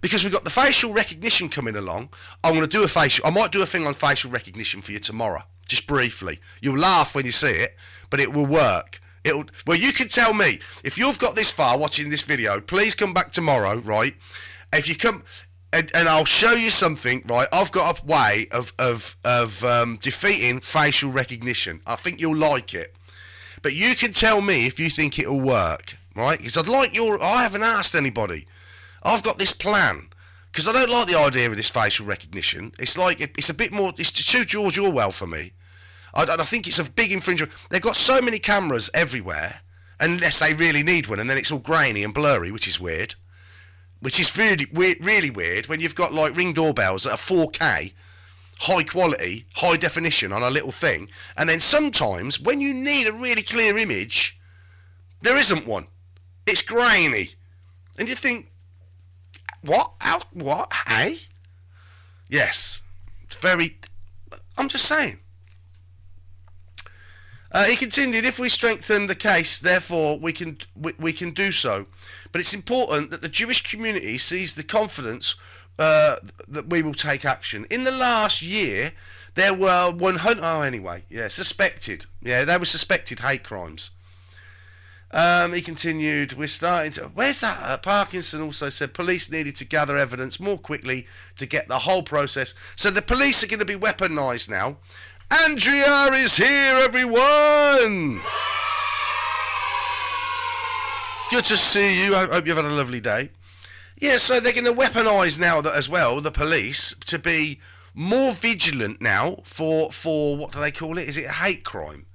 Because we've got the facial recognition coming along. I'm going to do I might do a thing on facial recognition for you tomorrow, just briefly. You'll laugh when you see it, but it will work. Well, you can tell me if you've got this far watching this video. Please come back tomorrow, right? If you come. And I'll show you something, right? I've got a way of defeating facial recognition. I think you'll like it. But you can tell me if you think it'll work, right? Because I haven't asked anybody. I've got this plan. Because I don't like the idea of this facial recognition. It's like, it's a bit more, it's too George Orwell for me. I think it's a big infringement. They've got so many cameras everywhere, unless they really need one, and then it's all grainy and blurry, which is weird. Which is really weird when you've got like Ring doorbells that are 4K, high quality, high definition on a little thing, and then sometimes when you need a really clear image, there isn't one. It's grainy. And you think, what? What? Hey? Yes. It's very... I'm just saying. He continued, if we strengthen the case, therefore, we can do so. But it's important that the Jewish community sees the confidence that we will take action. In the last year, there were 100... Oh, anyway, yeah, suspected. Yeah, they were suspected hate crimes. He continued, we're starting to... Where's that? Parkinson also said police needed to gather evidence more quickly to get the whole process. So the police are going to be weaponised now. Andrea is here, everyone! Good to see you. I hope you've had a lovely day. Yeah, so they're going to weaponise now as well, the police, to be more vigilant now for what do they call it? Is it a hate crime?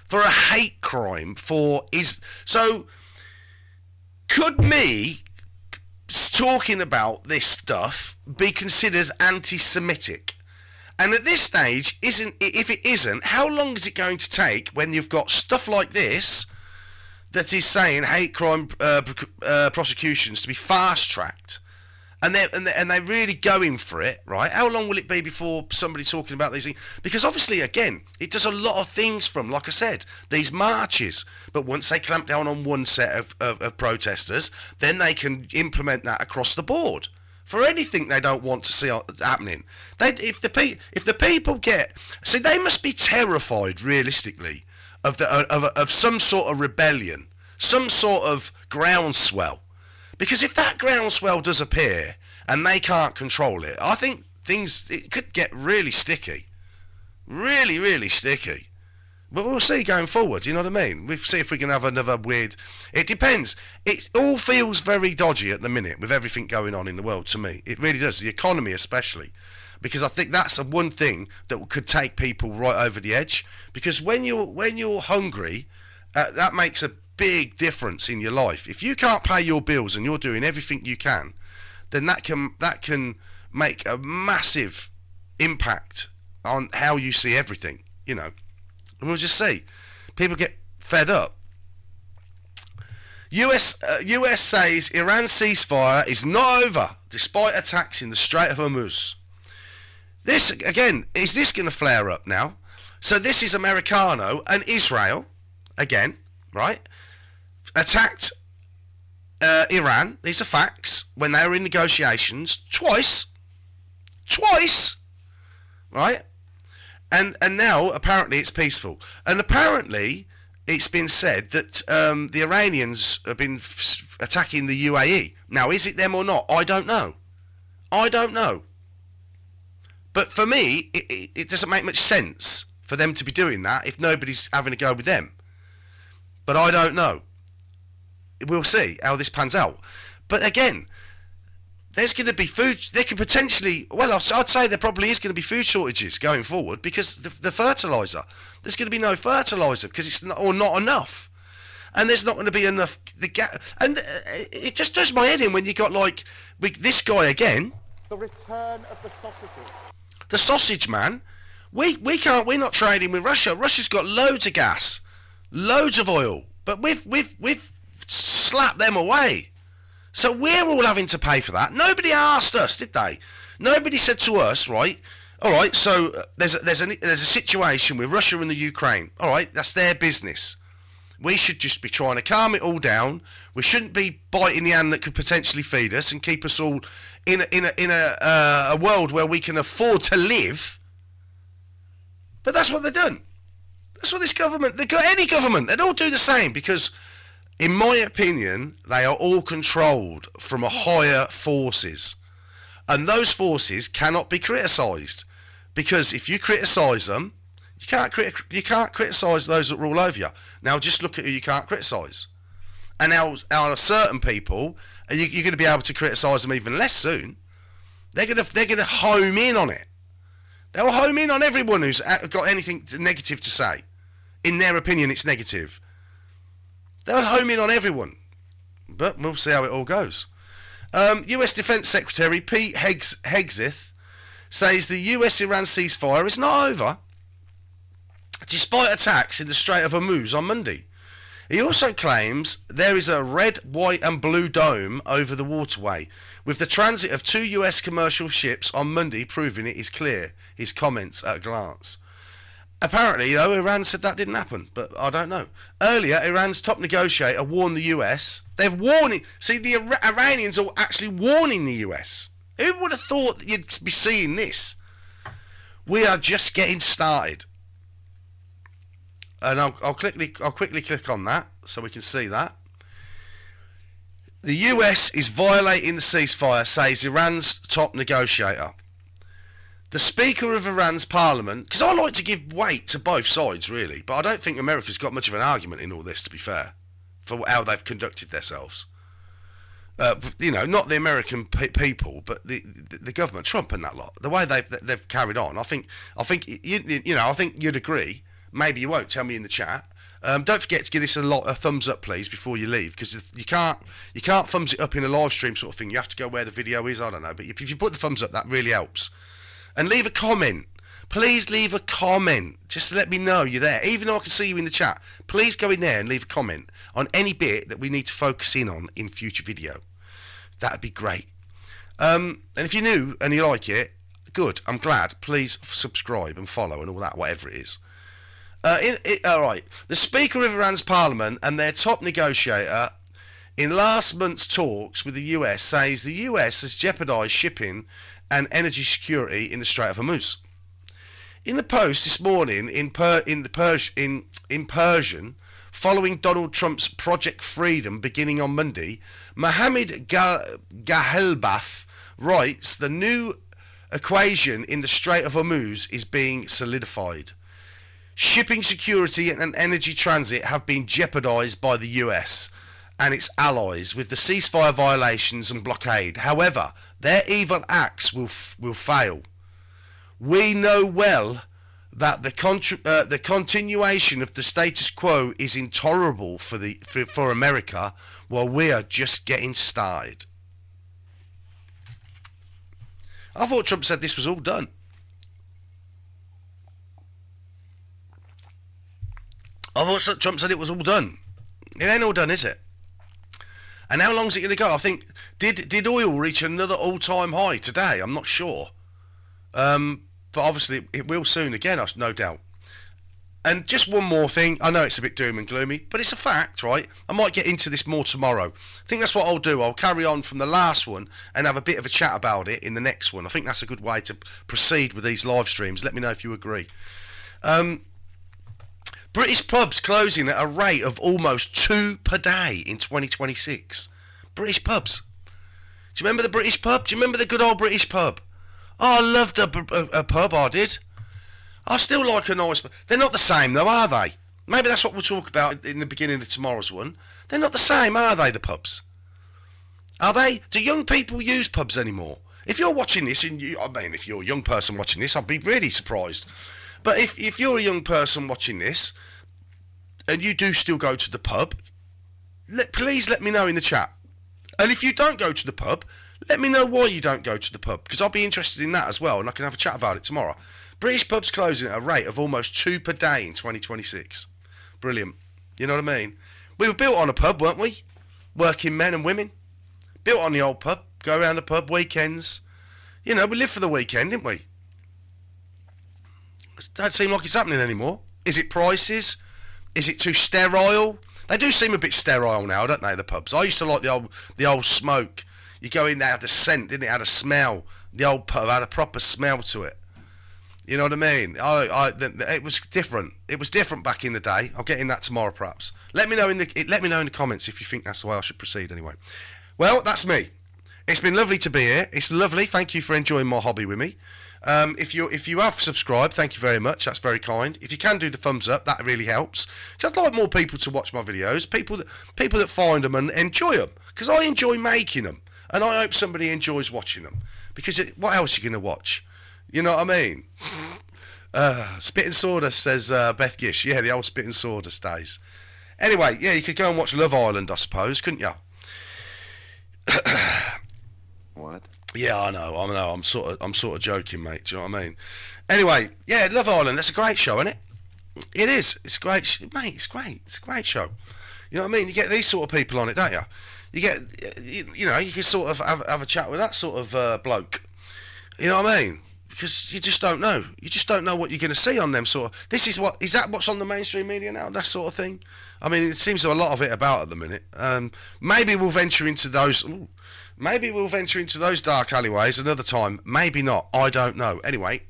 For a hate crime so could me talking about this stuff be considered anti-Semitic? And at this stage, if it isn't, how long is it going to take when you've got stuff like this that is saying hate crime prosecutions to be fast-tracked, and they're really going for it, right? How long will it be before somebody talking about these things? Because obviously, again, it does a lot of things from, like I said, these marches. But once they clamp down on one set of protesters, then they can implement that across the board for anything they don't want to see happening. If the people see, they must be terrified, realistically, of some sort of rebellion, some sort of groundswell. Because if that groundswell does appear and they can't control it, I think it could get really sticky. Really, really sticky. But we'll see going forward, you know what I mean? We'll see if we can have another weird... It depends. It all feels very dodgy at the minute with everything going on in the world, to me. It really does, the economy especially. Because I think that's the one thing that could take people right over the edge. Because when you're hungry, that makes a big difference in your life. If you can't pay your bills and you're doing everything you can, then that can make a massive impact on how you see everything, you know. And we'll just see. People get fed up. US says Iran's ceasefire is not over despite attacks in the Strait of Hormuz. This, again, is this going to flare up now? So this is Americano and Israel, again, right? Attacked Iran, these are facts, when they were in negotiations twice, right? And now apparently it's peaceful. And apparently it's been said that the Iranians have been attacking the UAE. Now, is it them or not? I don't know. But for me, it doesn't make much sense for them to be doing that if nobody's having a go with them. But I don't know. We'll see how this pans out. But again, there's going to be food. There could potentially, well, I'd say there probably is going to be food shortages going forward because the fertiliser. There's going to be no fertiliser because it's not enough, and there's not going to be enough. And it just does my head in when you got like this guy again. The return of the sausage. The sausage man. We're not trading with Russia. Russia's got loads of gas, loads of oil, but we've slapped them away. So we're all having to pay for that. Nobody asked us, did they? Nobody said to us, right? All right. So there's a situation with Russia and the Ukraine. All right, that's their business. We should just be trying to calm it all down. We shouldn't be biting the hand that could potentially feed us and keep us all in a world where we can afford to live. But that's what they've done. That's what this government. They've got any government. They'd all do the same because, in my opinion, they are all controlled from a higher forces. And those forces cannot be criticised. Because if you criticise them, you can't criticise those that rule over you. Now just look at who you can't criticise. And now certain people, you're going to be able to criticise them even less soon. They're going to home in on it. They'll home in on everyone who's got anything negative to say. In their opinion, it's negative. They'll home in on everyone. But we'll see how it all goes. US Defence Secretary Pete Hegseth says the US-Iran ceasefire is not over, despite attacks in the Strait of Hormuz on Monday. He also claims there is a red, white and blue dome over the waterway, with the transit of 2 US commercial ships on Monday proving it is clear, his comments at a glance. Apparently, though, Iran said that didn't happen, but I don't know. Earlier, Iran's top negotiator warned the US. They've warned. See, the Iranians are actually warning the US. Who would have thought that you'd be seeing this? We are just getting started. And I'll quickly click on that so we can see that. The US is violating the ceasefire, says Iran's top negotiator. The Speaker of Iran's parliament, because I like to give weight to both sides, really, but I don't think America's got much of an argument in all this, to be fair, for how they've conducted themselves. Not the American people, but the government, Trump and that lot, the way they've carried on. I think you'd agree. Maybe you won't. Tell me in the chat. Don't forget to give this a thumbs up, please, before you leave, because you can't thumbs it up in a live stream sort of thing. You have to go where the video is. I don't know, but if you put the thumbs up, that really helps. And leave a comment. Please leave a comment. Just to let me know you're there. Even though I can see you in the chat, please go in there and leave a comment on any bit that we need to focus in on in future video. That'd be great. And if you're new and you like it, good. I'm glad. Please subscribe and follow and all that, whatever it is. All right. The Speaker of Iran's parliament and their top negotiator in last month's talks with the US says the US has jeopardised shipping and energy security in the Strait of Hormuz. In the post this morning in Persian, following Donald Trump's Project Freedom beginning on Monday, Mohammed Gahelbaf writes the new equation in the Strait of Hormuz is being solidified. Shipping security and energy transit have been jeopardised by the US and its allies with the ceasefire violations and blockade. However, their evil acts will fail. We know well that the continuation of the status quo is intolerable for America, while we are just getting started. I thought Trump said this was all done. I thought Trump said it was all done. It ain't all done, is it? And how long is it going to go? I think, did oil reach another all-time high today? I'm not sure. But obviously it will soon again, no doubt. And just one more thing. I know it's a bit doom and gloomy, but it's a fact, right? I might get into this more tomorrow. I think that's what I'll do. I'll carry on from the last one and have a bit of a chat about it in the next one. I think that's a good way to proceed with these live streams. Let me know if you agree. British pubs closing at a rate of almost 2 per day in 2026. British pubs. Do you remember the British pub? Do you remember the good old British pub? Oh, I loved a pub, I did. I still like a nice... They're not the same, though, are they? Maybe that's what we'll talk about in the beginning of tomorrow's one. They're not the same, are they, the pubs? Are they? Do young people use pubs anymore? If you're watching this, if you're a young person watching this, I'd be really surprised. But if you're a young person watching this, and you do still go to the pub, please let me know in the chat. And if you don't go to the pub, let me know why you don't go to the pub, because I'll be interested in that as well, and I can have a chat about it tomorrow. British pubs closing at a rate of almost 2 per day in 2026. Brilliant. You know what I mean? We were built on a pub, weren't we? Working men and women. Built on the old pub. Go around the pub, weekends. You know, we lived for the weekend, didn't we? It don't seem like it's happening anymore. Is it prices? Is it too sterile? They do seem a bit sterile now, don't they, the pubs? I used to like the old smoke. You go in there, had the scent, didn't it? Had a smell. The old pub had a proper smell to it. You know what I mean? It was different. It was different back in the day. I'll get in that tomorrow, perhaps. Let me know in the comments if you think that's the way I should proceed. Anyway, well, that's me. It's been lovely to be here. It's lovely. Thank you for enjoying my hobby with me. If you have subscribed, thank you very much. That's very kind. If you can do the thumbs up, that really helps. Because I'd like more people to watch my videos. People that find them and enjoy them. Because I enjoy making them, and I hope somebody enjoys watching them. Because what else are you going to watch? You know what I mean? Spit and Sawdust, says Beth Gish. Yeah, the old Spit and Sawdust days. Anyway, yeah, you could go and watch Love Island, I suppose, couldn't you? What? Yeah, I know. I'm sort of joking, mate. Do you know what I mean? Anyway, yeah, Love Island. That's a great show, isn't it? It is. It's great, mate. It's great. It's a great show. You know what I mean? You get these sort of people on it, don't you? You get, you know, you can sort of have a chat with that sort of bloke. You know what I mean? Because you just don't know. You just don't know what you're going to see on them sort of... Is that what's on the mainstream media now? That sort of thing? I mean, it seems to a lot of it about at the minute. Maybe we'll venture into those... Maybe we'll venture into those dark alleyways another time. Maybe not. I don't know. Anyway,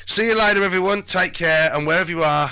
see you later, everyone. Take care. And wherever you are,